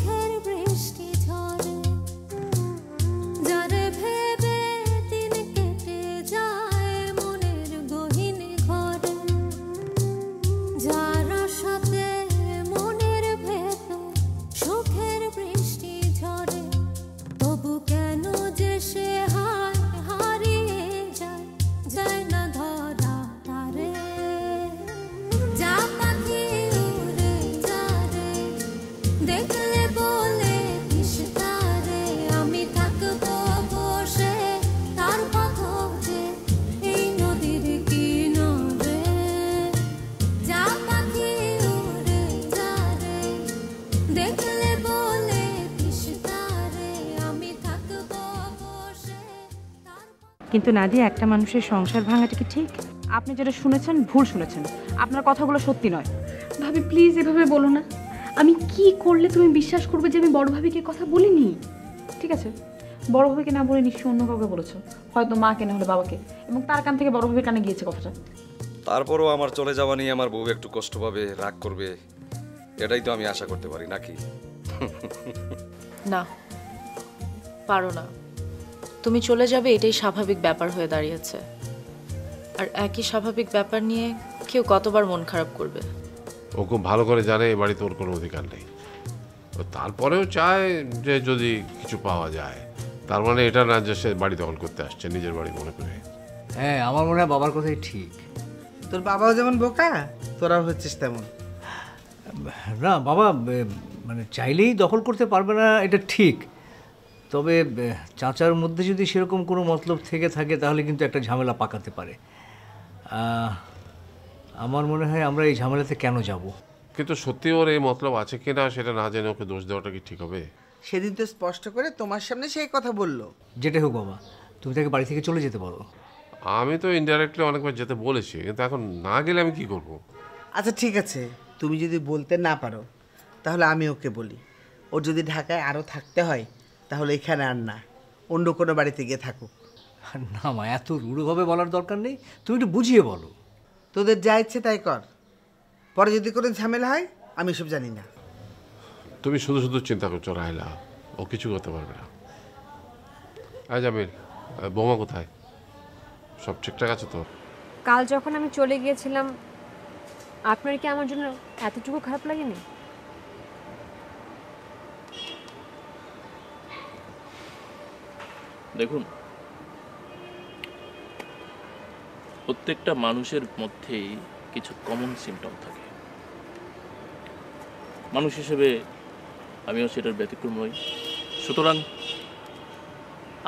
সুখের বৃষ্টি ঝরে যারে ভেবে দিন কেটে যায় মনের গহীন ঘরে যার সাথে মনের ভেতর সুখের বৃষ্টি ঝরে তবু কেন যে সে হারিয়ে যায় যায় না ধরা তারে যা পাখি উড়ে যা রে দেখলে বলে ইশতারে আমি থাকবো বসে তার পথে এই নদীর কিনারে যা পাখি উড়ে যা রে দেখলে বলে ইশতারে আমি থাকবো বসে তার কিন্তু নাদিয়া, একটা মানুষের সংসার ভাঙাটা কি ঠিক? আপনি যেটা শুনেছেন ভুল শুনেছেন, আপনার কথাগুলো সত্যি নয়। ভাবি প্লিজ এভাবে বলো না। আমি কি করলে তুমি বিশ্বাস করবে যে আমি বড় ভাবিকে কথা বলিনি? ঠিক আছে, বড় ভাবিকে না বলে নিশ্চয়ই অন্য কাউকে বলেছো, হয়তো মাকে না হলে বাবাকে, এবং তার কান থেকে বড় ভাবির কানে গিয়েছে কথাটা। তারপরও আমার চলে যাওয়া নিয়ে আমার বউ একটু কষ্ট পাবে, রাগ করবে, এটাই তো আমি আশা করতে পারি নাকি? না, পারো না। তুমি চলে যাবে এটাই স্বাভাবিক ব্যাপার হয়ে দাঁড়িয়েছে। আর একই স্বাভাবিক ব্যাপার নিয়ে কেউ কতবার মন খারাপ করবে? ও খুব ভালো করে জানে এই বাড়িতে ওর কোনো অধিকার নেই। ও তারপরেও চায় যে যদি কিছু পাওয়া যায়, তার মানে এটা না যে সে বাড়ি দখল করতে আসছে নিজের বাড়ি মনে করে। হ্যাঁ, আমার মনে হয় বাবার কথাই ঠিক। তোর বাবাও যেমন বোকা, তোরাও হচ্ছিস তেমন। না বাবা, মানে চাইলেই দখল করতে পারবে না এটা ঠিক, তবে চাচার মধ্যে যদি সেরকম কোনো মতলব থেকে থাকে তাহলে কিন্তু একটা ঝামেলা পাকাতে পারে। আমার মনে হয় আমরা এই ঝামেলাতে কেন যাব? কিন্তু সত্যি ওর এই মতলব আছে কিনা সেটা না জেনে ওকে দোষ দেওয়াটা কি ঠিক হবে? সেদিন তো স্পষ্ট করে তোমার সামনে সেই কথা বললো। যেটাই হোক বাবা, তুমি তাকে বাড়ি থেকে চলে যেতে পারো। আমি তো ইনডাইরেক্টলি অনেকবার যেতে বলেছি, কিন্তু এখন না গেলে আমি কি করব? আচ্ছা ঠিক আছে, তুমি যদি বলতে না পারো তাহলে আমি ওকে বলি, ওর যদি ঢাকায় আরও থাকতে হয় তাহলে এখানে আর না, অন্য কোনো বাড়িতে গিয়ে থাকুক। না মা, এত রূঢ়ভাবে বলার দরকার নেই, তুমি একটু বুঝিয়ে বলো। তোদের যা ইচ্ছে তাই কর, পরে যদি কোনো ঝামেলা হয় আমি সব জানি না। তুমি শুধু শুধু চিন্তা করছো রাহেলা, ও কিছু করতে পারবে না। আজ আমির, বোমা কোথায়? সব ঠিকঠাক আছে তো? কাল যখন আমি চলে গিয়েছিলাম, আপনার কি আমার জন্য এতটুকু খারাপ লাগেনি? দেখুন, প্রত্যেকটা মানুষের মধ্যেই কিছু কমন সিমটম থাকে। মানুষ হিসেবে আমিও সেটার ব্যতিক্রম নই। সুতরাং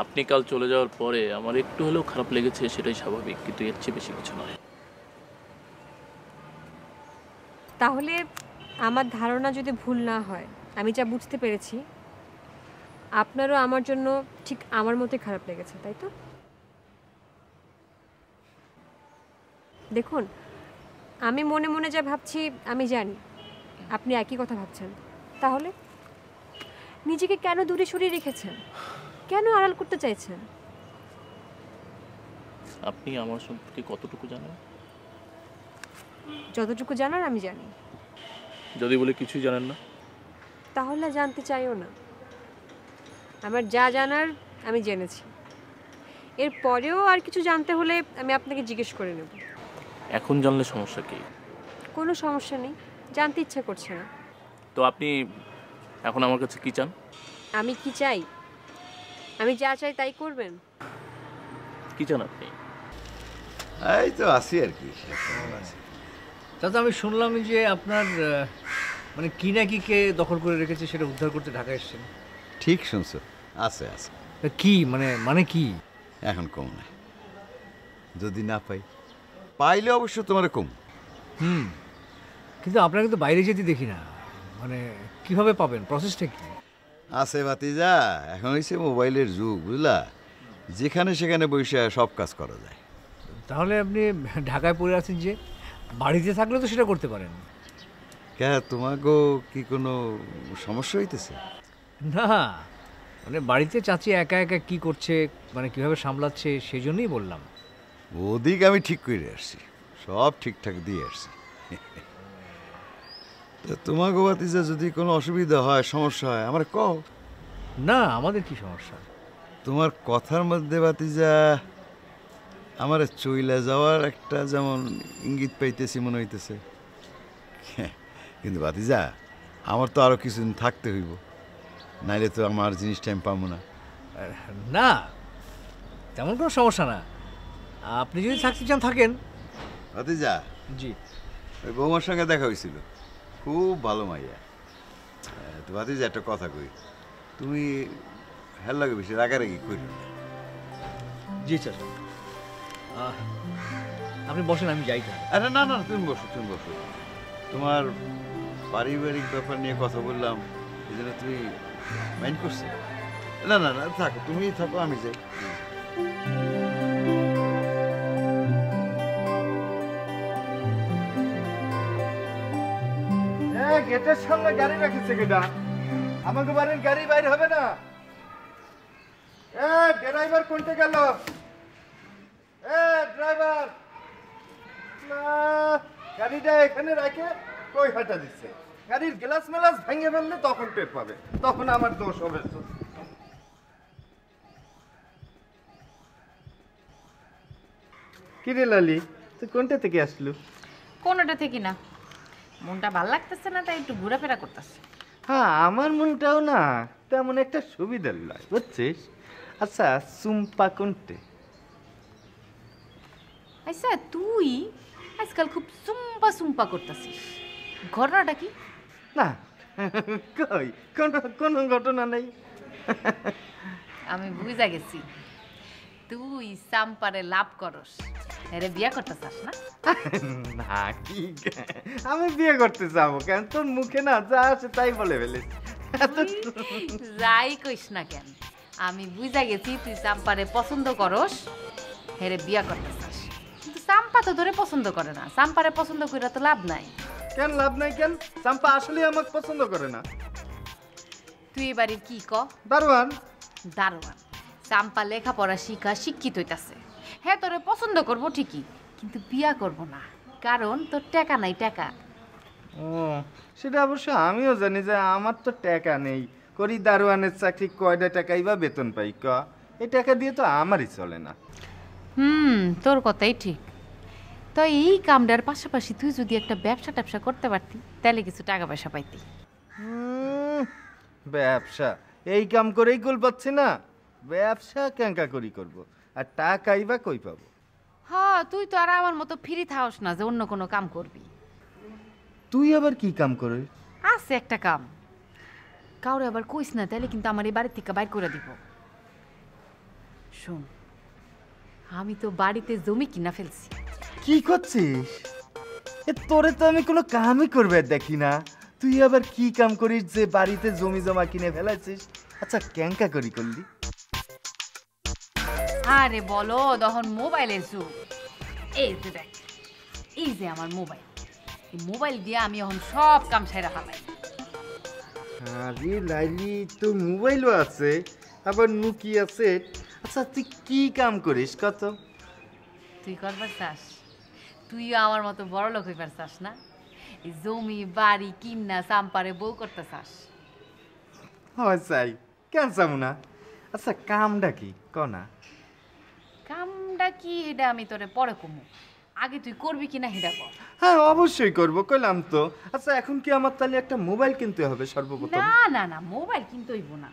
আপনি কাল চলে যাওয়ার পরে আমার একটু হলেও খারাপ লেগেছে, সেটাই স্বাভাবিক, কিন্তু এর চেয়ে বেশি কিছু নয়। তাহলে আমার ধারণা যদি ভুল না হয়, আমি যা বুঝতে পেরেছি আপনারও আমার জন্য ঠিক আমার মতোই খারাপ লেগেছে, তাই তো? দেখুন, আমি মনে মনে যা ভাবছি আমি জানি আপনি একই কথা ভাবছেন। তাহলে নিজেকে কেন দূরে সরিয়ে রেখেছেন? কেন আড়াল করতে চাইছেন? আপনি আমার সম্পর্কে কতটুকু জানেন? যতটুকু জানার আমি জানি। যদি বলে কিছুই জানেন না, তাহলে জানতে চাইও না। আমার যা জানার আমি জেনেছি, এর পরেও আর কিছু জানতে হলে আমি আপনাকে জিজ্ঞেস করে নেব। এখন জানলে সমস্যা কি? কোনো সমস্যা নেই, জানতে ইচ্ছা করছে না। তো আপনি এখন আমার কাছে কি চান? আমি কি চাই? আমি যা চাই তাই করবেন? কি চান আপনি? এই তো আছি আর কি। চাচা, আমি শুনলাম যে আপনার মানে কি না কি কে দখল করে রেখেছে সেটা উদ্ধার করতে ঢাকা এসেছেন। ঠিক শুনছো, আছে আছে। কি মানে কি? এখন কম নাই, যদি না পাই, পাইলে অবশ্য তোমার কম। কিন্তু আপনাকে তো বাইরে যেতে দেখি না, মানে কিভাবে পাবেন? প্রসেসটা কি? আছে ভাতিজা, এখন হয়েছে মোবাইলের যুগ, বুঝলা, যেখানে সেখানে বসে সব কাজ করা যায়। তাহলে আপনি ঢাকায় পড়ে আছেন যে, বাড়িতে থাকলে তো সেটা করতে পারেন। কে তোমাকে কি কোনো সমস্যা হইতেছে? না, মানে বাড়িতে চাচি একা একা কি করছে, মানে কিভাবে সামলাচ্ছে, সেই জন্যই বললাম। ওদিক আমি ঠিক করে আসছি, সব ঠিকঠাক দিয়ে আসছি। তোমাকে ভাতিজা যদি কোনো অসুবিধা হয়, সমস্যা হয়, আমার কও। না, আমাদের কি সমস্যা? তোমার কথার মধ্যে ভাতিজা আমার চইলা যাওয়ার একটা যেমন ইঙ্গিত পাইতেছি মনে হইতেছে। কিন্তু ভাতিজা, আমার তো আরো কিছুদিন থাকতে হইব, নাইলে তো আমার জিনিসটা আমি পাবো না। না, তেমন কোনো সমস্যা না, আপনি যদি থাকতে চান থাকেন। ভাতিজা, জি, ওই বৌমার সঙ্গে দেখা হয়েছিল, খুব ভালো মাইয়া। তো ভাতিজা একটা কথা কই, তুমি হেল লাগে বেশি রাগারাগি করি। জি স্যার, আপনি বসেন, আমি যাই। আরে না না, তুমি বসো, তুমি বসো। তোমার পারিবারিক ব্যাপার নিয়ে কথা বললাম, এই জন্য তুমি মাইন্ড করছো? না না না, থাকো, তুমি থাকো, আমি যাই। গেটের সামনে গাড়ি রাখিছে কেডা? আমাকে বাড়ির গাড়ি বাইরে হবে না? ড্রাইভার কোনটা গেল? ড্রাইভার, গাড়িটা এখানে রাখে কই হাঁটা দিচ্ছে? গাড়ির গ্লাস মেলাস ভেঙে ফেললে তখন টের পাবে, তখন আমার দোষ হবে। কিরে লালি, তুই কোনটা থেকে আসলু? কোনটা থেকে না, মনটা ভাল লাগতেছে না, তাই একটু ঘোরাফেরা করতেছে। হ্যাঁ, আমার মনটাও না তেমন একটা সুবিধার নয়, বুঝছিস? আচ্ছা, সুম্পা কোনটে? আচ্ছা, তুই আজকাল খুব সুম্পা সুম্পা করতেছিস, ঘটনাটা কি? না, কই কোনো ঘটনা নেই। আমি বুঝা গেছি, তুই সাম্পারে লাভ করস, এরে বিয়া করতে চাস না? না, কি আমি বিয়ে করতে যাবো কেন? তোর মুখে না যা আছে তাই বলে ফেলিস। যাই কইস না কেন, আমি বুঝা গেছি তুই চাম্পারে পছন্দ করস, হেরে বিয়া করতে চাস। কিন্তু চাম্পা তো ধরে পছন্দ করে না, চাম্পারে পছন্দ করে তো লাভ নাই। কেন লাভ নাই কেন? চাম্পা আসলে আমাকে পছন্দ করে না। তুই এবারে কি ক? দারোয়ান। দারোয়ান চাম্পা লেখাপড়া শিখা শিক্ষিত হইতাছে, হ্যাঁ তোরে পছন্দ করব ঠিকই, কিন্তু বিয়া করব না, কারণ তোর টাকা নাই। টাকা? ও, সেটা অবশ্য আমিও জানি যে আমার তো টাকা নেই। করি দারোয়ানের চাকরি, কয়টা টাকাই বা বেতন পাই ক? এই টাকা দিয়ে তো আমারই চলে না। তোর কথাই ঠিক। তো এই কামটার পাশাপাশি তুই যদি একটা ব্যবসা ট্যাবসা করতে পারতি, তাহলে কিছু টাকা পয়সা পাইতি। ব্যবসা? এই কাম করেই গোল পাচ্ছি না, ব্যবসা কেঙ্কা করি করব, আর টাকাই বা কই পাবো? হ্যাঁ, তুই তো আর আমার মতো ফ্রি থাকস না যে অন্য কোনো কাম করবি। তুই আবার কি কাম করিস? আছে একটা কাম, কাউরে আবার কইস না, তাহলে কিন্তু আমার এই বাড়ি থেকে বাইর করে দিব। শোন, আমি তো বাড়িতে জমি কিনা ফেলছি। কি করছিস? তোরে তো আমি কোনো কামই করবে দেখি না। তুই আবার কি কাম করিস যে বাড়িতে জমি জমা কিনে ফেলাইছিস? আচ্ছা, কেঙ্কা করি করলি? আরে বলো, তখন মোবাইলের যুগ। এই যে দেখ, এই যে আমার মোবাইল, এই মোবাইল দিয়ে আমি এখন সব কাম সেরা ফেলাই। আরে লাইলি, তো মোবাইলও আছে, আবার নুকি আছে। আচ্ছা, তুই কি কাম করিস কত? তুই করবার চাস? তুইও আমার মতো বড় লোক হইবার চাস না? এই জমি বাড়ি কিনা চাম্পারে বউ করতে চাস? হয় চাই, কেন চাবো না? আচ্ছা, কামটা কি কনা? কামটা কি এটা আমি তোরে পরে কমু, আগে তুই করবি কিনা সেটা কর। হ্যাঁ, অবশ্যই করবো, কইলাম তো। আচ্ছা, এখন কি আমার তাহলে একটা মোবাইল কিনতে হবে সর্বপ্রথম? না না না, মোবাইল কিনতে হইব না,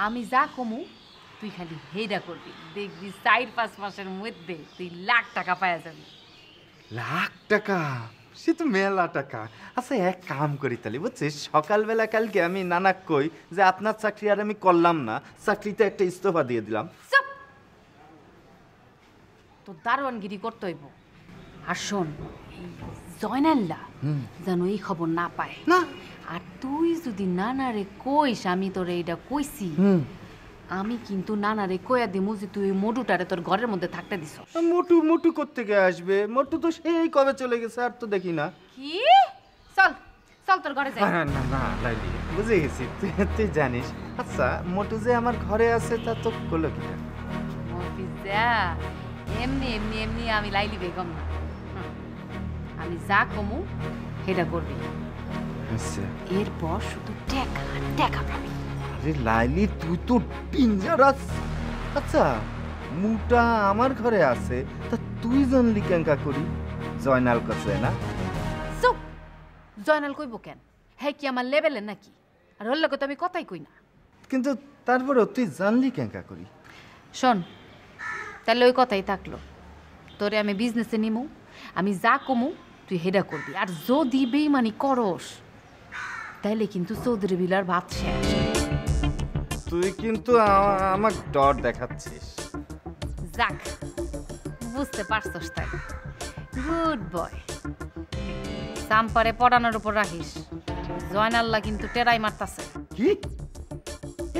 আমি যা কমু তুই খালি হেডা করবি, দেখবি 4-5 মাসের মধ্যে তুই লাখ টাকা পাওয়া যাবি। লাখ টাকা? সে তো মেলা টাকা। আচ্ছা, এক কাম করি তাহলে, বুঝছিস, সকালবেলা কালকে আমি নানা কই যে আপনার চাকরি আর আমি করলাম না, চাকরিতে একটা ইস্তফা দিয়ে দিলাম। তো দারোয়ানগিরি করতে হইব। আর শোন, জয়নাল্লা যেন এই খবর না পায় না। আর তুই যদি নানারে কইস আমি তোরে এটা কইছি, আমি কিন্তু নানারে কইয়া দিমু যে তুই মোটুটারে তোর ঘরের মধ্যে থাকতে দিছ। মোটু মোটু কোত্থেকে আসবে? মোটু তো সেই কবে চলে গেছে, আর তো দেখি না। কি? চল চল তোর ঘরে যাই। না না লাইলি, বুঝে গেছি, তুই জানিস। আচ্ছা, মোটু যে আমার ঘরে আছে তা তো কইলো কি? মফিজা, এমনি এমনি এমনি আমি লাইলি বেগম না, আমি যা কমু সেটা করবি। আচ্ছা এরপর শুধু টাকা টাকা পাবি। আরে লাইলি তুই তো ডেঞ্জারাস। আচ্ছা মুটা আমার ঘরে আছে, তা তুই জানলি কেঙ্কা করি? জয়নাল কাছে না? চুপ! জয়নাল কইব কেন? হ্যাঁ কি আমার লেভেলের নাকি? আর ওর লোকে তো আমি কথাই কই না। কিন্তু তারপরেও তুই জানলি কেঙ্কা করি? শোন, তাহলে ওই কথাই থাকলো, তোরে আমি বিজনেসে নিমু, আমি যা কমু তুই হেডা করবি। আর যদি বেইমানি করস তাহলে কিন্তু চৌধুরী বিলার ভাত শেষ। তুই কিন্তু আমার ডর দেখাচ্ছিস। যাক, বুঝতে পারছস তাই। Good boy. সাম্পারে পড়ানোর উপর রাখিস। জয়নাল্লাহ কিন্তু টেরাই মারতাছে। কি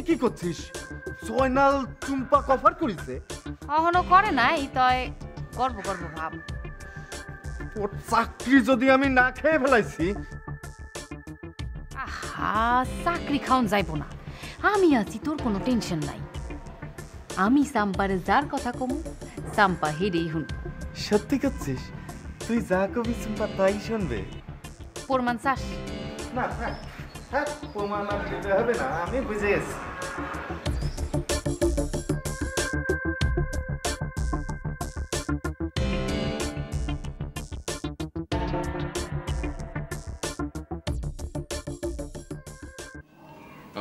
কি করছিস? জয়নাল চুম্পা কভার করিছে? এখনো করে নাই, তয় করবো করবো ভাব। ওর চাকরি যদি আমি না খেয়ে ফেলাইছি? আহা, চাকরি খাওন যাইব না, আমি আছি, তোর কোনো টেনশন নাই। আমি সাম্পারে যার কথা কমু, সাম্পা হেরেই হুন। সত্যি করছিস? তুই যা কবি চুম্পা তাই শুনবে? প্রমাণ চাস? না থাক, প্রমাণ আর দিতে হবে না, আমি বুঝে গেছি।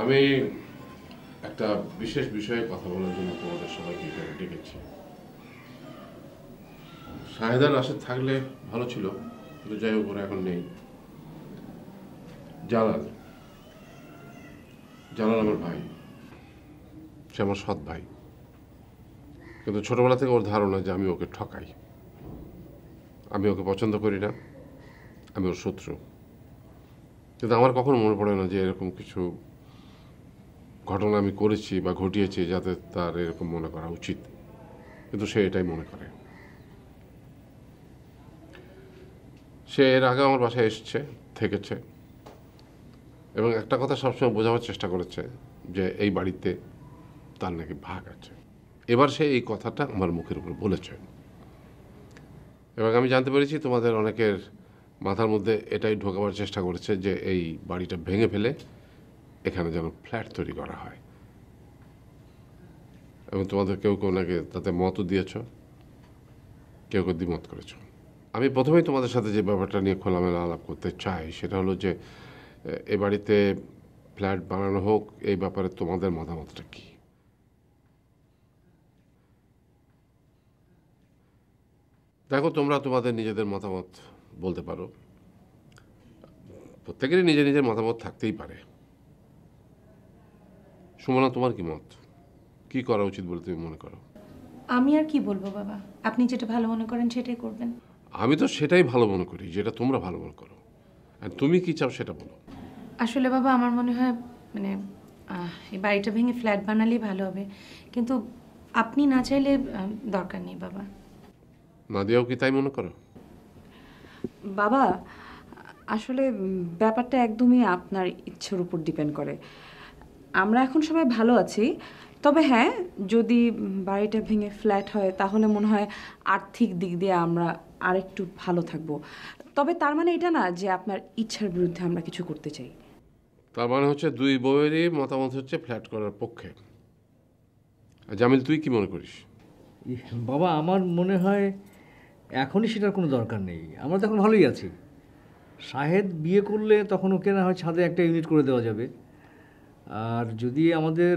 আমি একটা বিশেষ বিষয়ে কথা বলার জন্য তোমাদের সবাইকে এখানে ডেকেছি। শাহেদা রাশেদ থাকলে ভালো ছিল, কিন্তু যাই হোক ওরা এখন নেই। জালাল আমার ভাই, সে আমার সৎ ভাই, কিন্তু ছোটবেলা থেকে ওর ধারণা যে আমি ওকে ঠকাই, আমি ওকে পছন্দ করি না, আমি ওর শত্রু। কিন্তু আমার কখনো মনে পড়ে না যে এরকম কিছু ঘটনা আমি করেছি বা ঘটিয়েছি যাতে তার এরকম মনে করা উচিত, কিন্তু সে এটাই মনে করে। সে এর আগে আমার বাসায় এসছে, থেকেছে, এবং একটা কথা সবসময় বোঝাবার চেষ্টা করেছে যে এই বাড়িতে তার নাকি ভাগ আছে। এবার সে এই কথাটা আমার মুখের উপর বলেছে, এবং আমি জানতে পেরেছি তোমাদের অনেকের মাথার মধ্যে এটাই ঢোকাবার চেষ্টা করেছে যে এই বাড়িটা ভেঙে ফেলে এখানে যেন ফ্ল্যাট তৈরি করা হয়, এবং তোমাদের কেউ কেউ নাকি তাতে মতও দিয়েছ, কেউ কেউ দ্বিমত করেছ। আমি প্রথমেই তোমাদের সাথে যে ব্যাপারটা নিয়ে খোলামেলা আলাপ করতে চাই সেটা হলো যে এ বাড়িতে ফ্ল্যাট বানানো হোক, এই ব্যাপারে তোমাদের মতামতটা কি? দেখো, তোমরা তোমাদের নিজেদের মতামত বলতে পারো, প্রত্যেকেরই নিজের নিজের মতামত থাকতেই পারে। সুমনা, তোমার কি মত? কি করা উচিত বলে তুমি মনে করো? আমি আর কি বলবো বাবা, আপনি যেটা ভালো মনে করেন সেটাই করবেন। আমি তো সেটাই ভালো মনে করি যেটা তোমরা ভালো মনে করো, আর তুমি কি চাও সেটা বলো। আসলে বাবা আমার মনে হয় মানে এই বাড়িটা ভেঙে ফ্ল্যাট বানালেই ভালো হবে, কিন্তু আপনি না চাইলে দরকার নেই বাবা। নাদিয়াও কি তাই মনে করো? বাবা আসলে ব্যাপারটা একদমই আপনার ইচ্ছের উপর ডিপেন্ড করে। আমরা এখন সবাই ভালো আছি, তবে হ্যাঁ, যদি বাড়িটা ভেঙে ফ্ল্যাট হয় তাহলে মনে হয় আর্থিক দিক দিয়ে আমরা আরেকটু ভালো থাকব। তবে তার মানে এটা না যে আপনার ইচ্ছার বিরুদ্ধে আমরা কিছু করতে চাই। তার মানে হচ্ছে দুই বউয়েরই মতামত হচ্ছে ফ্ল্যাট করার পক্ষে। জামিল, তুই কি মনে করিস? বাবা আমার মনে হয় এখনই সেটার কোনো দরকার নেই, আমরা তো এখন ভালোই আছি। শাহেদ বিয়ে করলে তখন ওকে না হয় ছাদে একটা ইউনিট করে দেওয়া যাবে, আর যদি আমাদের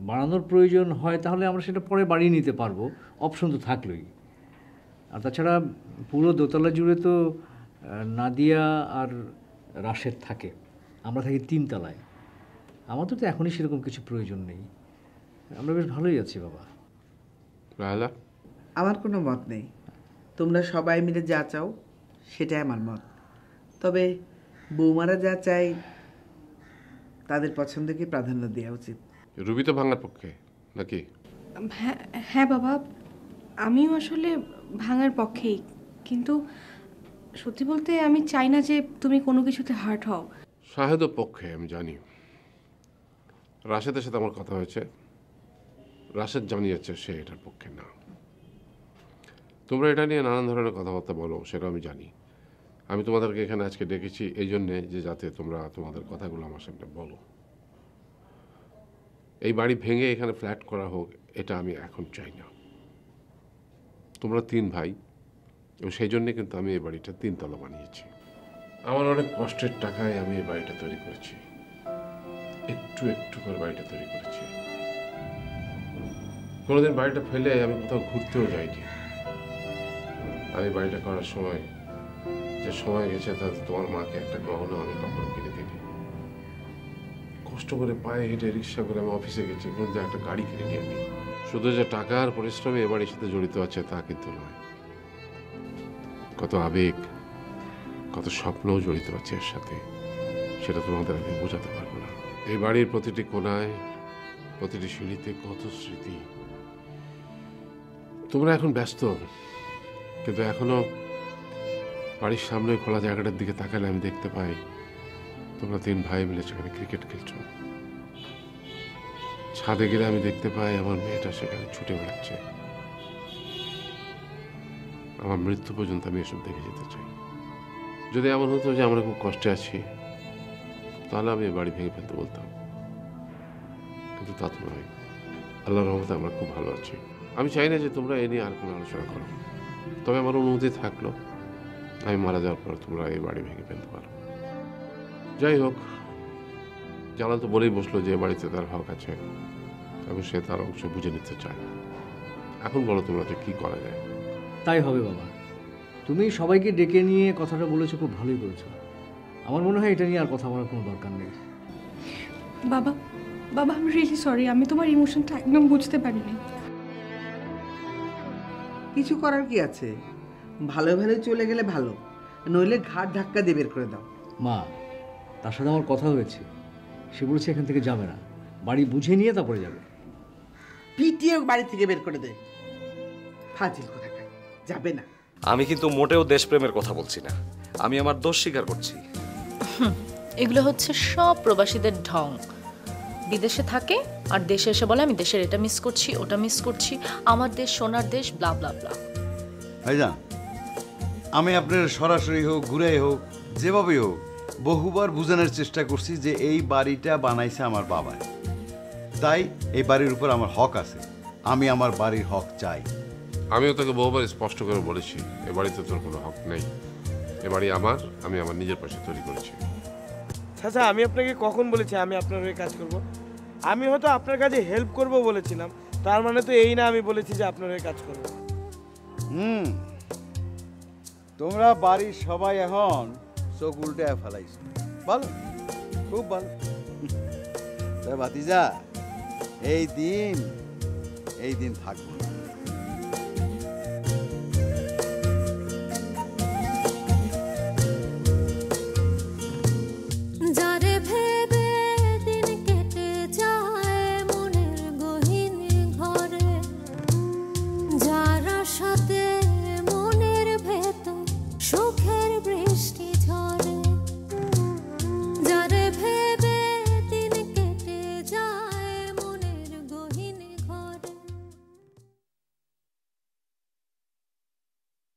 বাড়ানোর প্রয়োজন হয় তাহলে আমরা সেটা পরে বাড়িয়ে নিতে পারবো, অপশন তো থাকলোই। আর তাছাড়া পুরো দোতলা জুড়ে তো নাদিয়া আর রাশেদ থাকে, আমরা থাকি 3 তলায়। আমাদের তো এখনই সেরকম কিছু প্রয়োজন নেই, আমরা বেশ ভালোই আছি বাবা। রাহেলা? আমার কোনো মত নেই, তোমরা সবাই মিলে যা চাও সেটাই আমার মত। তবে বৌমারা যা চাই তাদের পছন্দকে প্রাধান্য দেওয়া উচিত। রুবি তো ভাঙার পক্ষে নাকি? হ্যাঁ বাবা, আমিও আসলে ভাঙার পক্ষেই, কিন্তু সত্যি বলতে আমি চাই না যে তুমি কোনো কিছুতে হার্ট হও। শাহেদও পক্ষে, আমি জানি। রাশেদের সাথে আমার কথা হয়েছে, রাশেদ জানিয়েছে সে এটার পক্ষে না। তোমরা এটা নিয়ে নানান ধরনের কথাবার্তা বলো, সেটা আমি জানি, আমি তোমাদেরকে এখানে আজকে ডেকেছি এই জন্যে যে যাতে তোমরা তোমাদের কথাগুলো আমার সামনে বলো। এই বাড়ি ভেঙে এখানে ফ্ল্যাট করা হোক এটা আমি এখন চাই না। তোমরা 3 ভাই এবং সেই জন্যে কিন্তু আমি এই বাড়িটা 3 তলা বানিয়েছি। আমার অনেক কষ্টের টাকায় আমি এই বাড়িটা তৈরি করেছি, একটু একটু করে বাড়িটা তৈরি করেছি। কোনোদিন বাড়িটা ফেলে আমি কোথাও ঘুরতেও যাইনি। আমি বাড়িটা করার সময় যে সময় গেছে তাতে তোমার মাকে একটা গহনা আমি কখনো কিনে দিইনি। কষ্ট করে পায়ে হেঁটে রিক্সা করে আমি অফিসে গেছি, কিন্তু একটা গাড়ি কিনে নিয়ে আমি। শুধু যে টাকা আর পরিশ্রমে এ বাড়ির সাথে জড়িত আছে তা কিন্তু নয়, কত আবেগ, কত স্বপ্নও জড়িত আছে এর সাথে, সেটা তোমাদের আমি বোঝাতে পারবো না। এই বাড়ির প্রতিটি কোণায়, প্রতিটি সিঁড়িতে কত স্মৃতি। তোমরা এখন ব্যস্ত, কিন্তু এখনো বাড়ির সামনে খোলা জায়গাটার দিকে তাকালে আমি দেখতে পাই তোমরা 3 ভাই মিলে সেখানে ক্রিকেট খেলছো। ছাদে গেলে আমি দেখতে পাই আমার মেয়েটা সেখানে ছুটে বেড়াচ্ছে। আমার মৃত্যু পর্যন্ত আমি এসব দেখে যেতে চাই। যদি এমন হতো যে আমরা খুব কষ্টে আছি, তাহলে আমি বাড়ি ভেঙে ফেলতে বলতাম, কিন্তু তা তো নয়। আল্লাহর রহমতে আমরা খুব ভালো আছি। আমি চাই না যে তোমরা এ নিয়ে আর কোনো আলোচনা করো, তবে আমার অনুমতি থাকলো আমি মারা যাওয়ার পর তোমরা এই বাড়ি ভেঙে ফেলতে পারো। যাই হোক, জালাল তো বলেই বসলো যে বাড়িতে তার হক আছে এবং সে তার অংশ বুঝে নিতে চায়। এখন বলো তোমরা যে কি করা যায়। তাই হবে বাবা, তুমি সবাইকে ডেকে নিয়ে কথাটা বলেছো, খুব ভালোই করেছো। আমার মনে হয় এটা নিয়ে আর কথা বলার কোনো দরকার নেই। বাবা বাবা আমি রিয়েলি সরি, আমি তোমার ইমোশনটা একদম বুঝতে পারিনি। কিছু করার কি আছে, ভালো ভালো চলে গেলে ভালো, নইলে ঘাট ধাক্কা দিয়ে বের করে দাও। মা, তার সাথে আমার কথা হয়েছে, সে বলেছে এখান থেকে যাবে না, বাড়ি বুঝে নিয়ে তারপরে যাবে। পিটিয়ে বাড়ি থেকে বের করে দে, ফাজিল কোথাকার, যাবে না। আমি কিন্তু মোটেও দেশপ্রেমের কথা বলছি না, আমি আমার দোষ স্বীকার করছি। এগুলো হচ্ছে সব প্রবাসীদের ঢং। বিদেশে থাকে আর দেশে এসে বলে আমি দেশের এটা মিস করছি, ওটা মিস করছি, আমার দেশ সোনার দেশ, ব্লা ব্লা ব্লা। ভাইজান, আমি আপনার সরাসরি হোক ঘুরাই হোক যেভাবেই হোক বহুবার বোঝানোর চেষ্টা করছি যে এই বাড়িটা বানাইছে আমার বাবা, তাই এই বাড়ির উপর আমার হক আছে, আমি আমার বাড়ির হক চাই। আমিও তোকে বহুবার স্পষ্ট করে বলেছি এ বাড়িতে তোর কোনো হক নেই, এ বাড়ি আমার, আমি আমার নিজের পয়সা তৈরি করেছি। আচ্ছা, আমি আপনাকে কখন বলেছি আমি আপনার হয়ে কাজ করব? আমি হয়তো আপনার কাজে হেল্প করব বলেছিলাম, তার মানে তো এই না আমি বলেছি যে আপনার হয়ে কাজ করব। তোমরা বাড়ির সবাই এখন চোখ উল্টে ফেলাইছো, ভালো, খুব ভালো। ভাতিজা, এই দিন থাকবো